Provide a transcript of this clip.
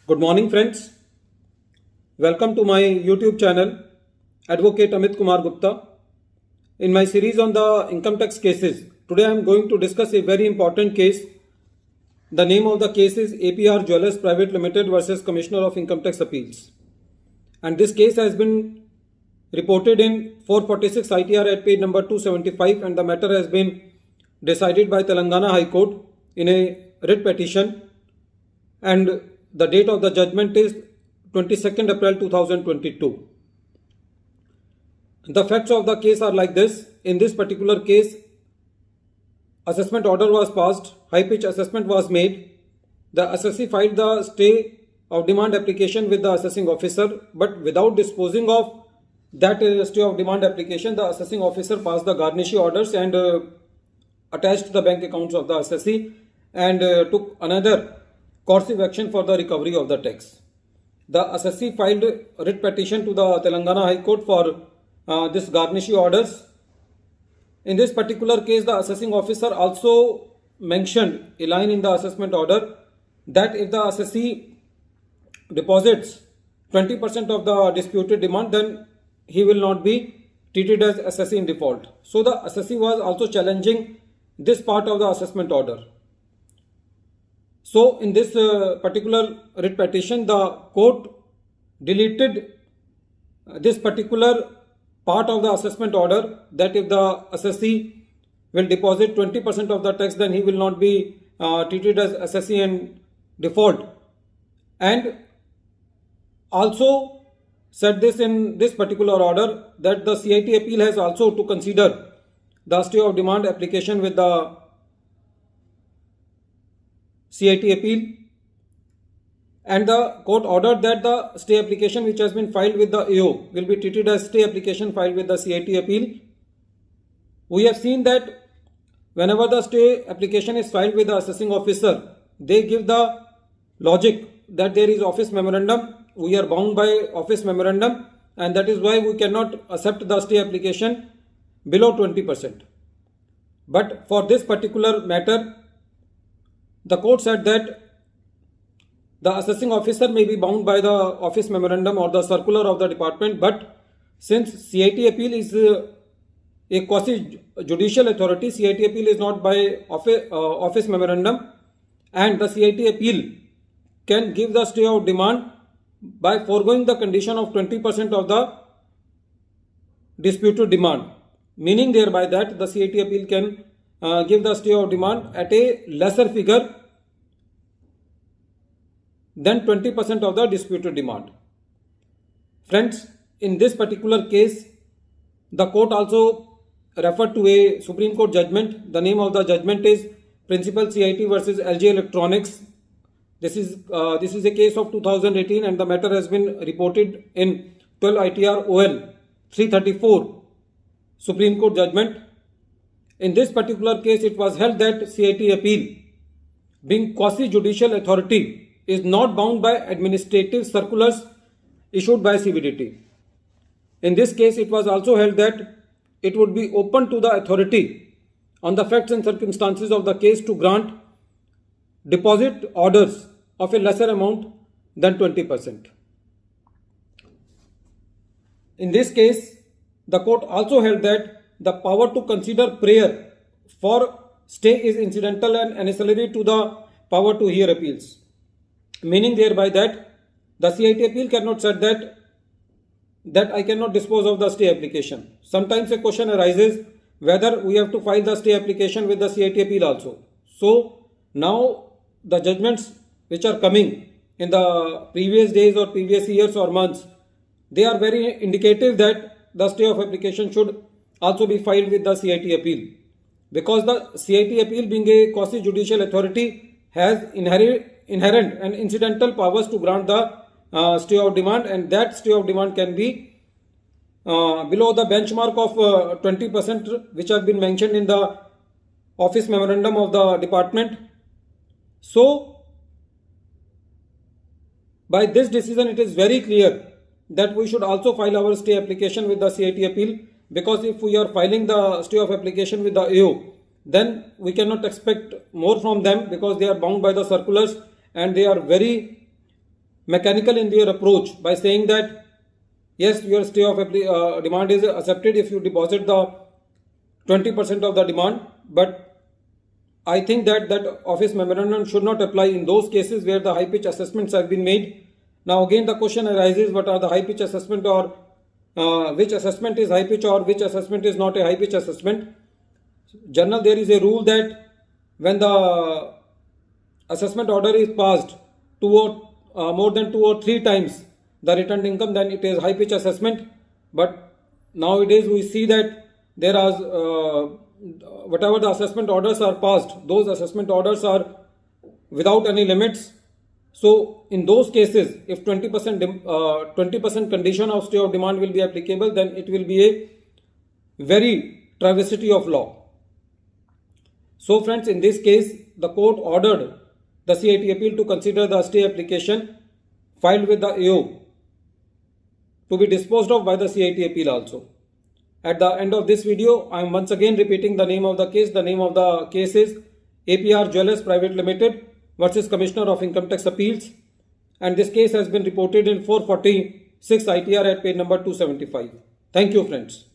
Good morning, friends. Welcome to my YouTube channel, Advocate Amit Kumar Gupta. In my series on the income tax cases, today I am going to discuss a very important case. The name of the case is APR Jewellers Private Limited versus Commissioner of Income Tax Appeals. And this case has been reported in 446 ITR at page number 275, and the matter has been decided by Telangana High Court in a writ petition, and the date of the judgment is 22nd April 2022. The facts of the case are like this. In this particular case, assessment order was passed, high pitch assessment was made. The assessee filed the stay of demand application with the assessing officer, but without disposing of that stay of demand application, the assessing officer passed the garnishee orders and attached the bank accounts of the assessee and took another coercive action for the recovery of the tax. The assessee filed a writ petition to the Telangana High Court for this garnishee orders. In this particular case, the assessing officer also mentioned a line in the assessment order that if the assessee deposits 20% of the disputed demand, then he will not be treated as assessee in default. So the assessee was also challenging this part of the assessment order. So in this particular writ petition, the court deleted this particular part of the assessment order that if the assessee will deposit 20% of the tax, then he will not be treated as assessee in default, and also said this in this particular order that the CIT appeal has also to consider the stay of demand application with the CIT appeal, and the court ordered that the stay application which has been filed with the AO will be treated as stay application filed with the CIT appeal. We have seen that whenever the stay application is filed with the assessing officer, they give the logic that there is office memorandum, we are bound by office memorandum, and that is why we cannot accept the stay application below 20%. But for this particular matter, the court said that the assessing officer may be bound by the office memorandum or the circular of the department, but since CIT appeal is a quasi-judicial authority, CIT appeal is not by office memorandum, and the CIT appeal can give the stay of demand by foregoing the condition of 20% of the disputed demand, meaning thereby that the CIT appeal can give the stay of demand at a lesser figure than 20% of the disputed demand. Friends, in this particular case, the court also referred to a Supreme Court judgment. The name of the judgment is Principal CIT versus LG Electronics. This is a case of 2018, and the matter has been reported in 12 ITR OL 334 Supreme Court judgment. In this particular case, it was held that CIT appeal, being quasi-judicial authority, is not bound by administrative circulars issued by CBDT. In this case, it was also held that it would be open to the authority on the facts and circumstances of the case to grant deposit orders of a lesser amount than 20%. In this case, the court also held that the power to consider prayer for stay is incidental and ancillary to the power to hear appeals, meaning thereby that the CIT appeal cannot say that I cannot dispose of the stay application. Sometimes a question arises whether we have to file the stay application with the CIT appeal also. So now the judgments which are coming in the previous days or previous years or months, they are very indicative that the stay of application should also be filed with the CIT appeal, because the CIT appeal, being a quasi-judicial authority, has inherent and incidental powers to grant the stay of demand, and that stay of demand can be below the benchmark of 20% which have been mentioned in the office memorandum of the department. So by this decision, it is very clear that we should also file our stay application with the CIT appeal, because if we are filing the stay of application with the AO, then we cannot expect more from them, because they are bound by the circulars and they are very mechanical in their approach by saying that yes, your stay of demand is accepted if you deposit the 20% of the demand, but I think that office memorandum should not apply in those cases where the high pitch assessments have been made. Now again the question arises, what are the high pitch assessment, or which assessment is high pitch or which assessment is not a high pitch assessment. General, there is a rule that when the assessment order is passed more than 2 or 3 times the returned income, then it is high pitch assessment. But nowadays we see that there are whatever the assessment orders are passed, those assessment orders are without any limits. So in those cases, if 20% condition of stay of demand will be applicable, then it will be a very travesty of law. So friends, in this case, the court ordered the CIT appeal to consider the stay application filed with the AO to be disposed of by the CIT appeal also. At the end of this video, I am once again repeating the name of the case. The name of the case is APR Jewellers Private Limited versus Commissioner of Income Tax Appeals, and this case has been reported in 446 ITR at page number 275. Thank you friends.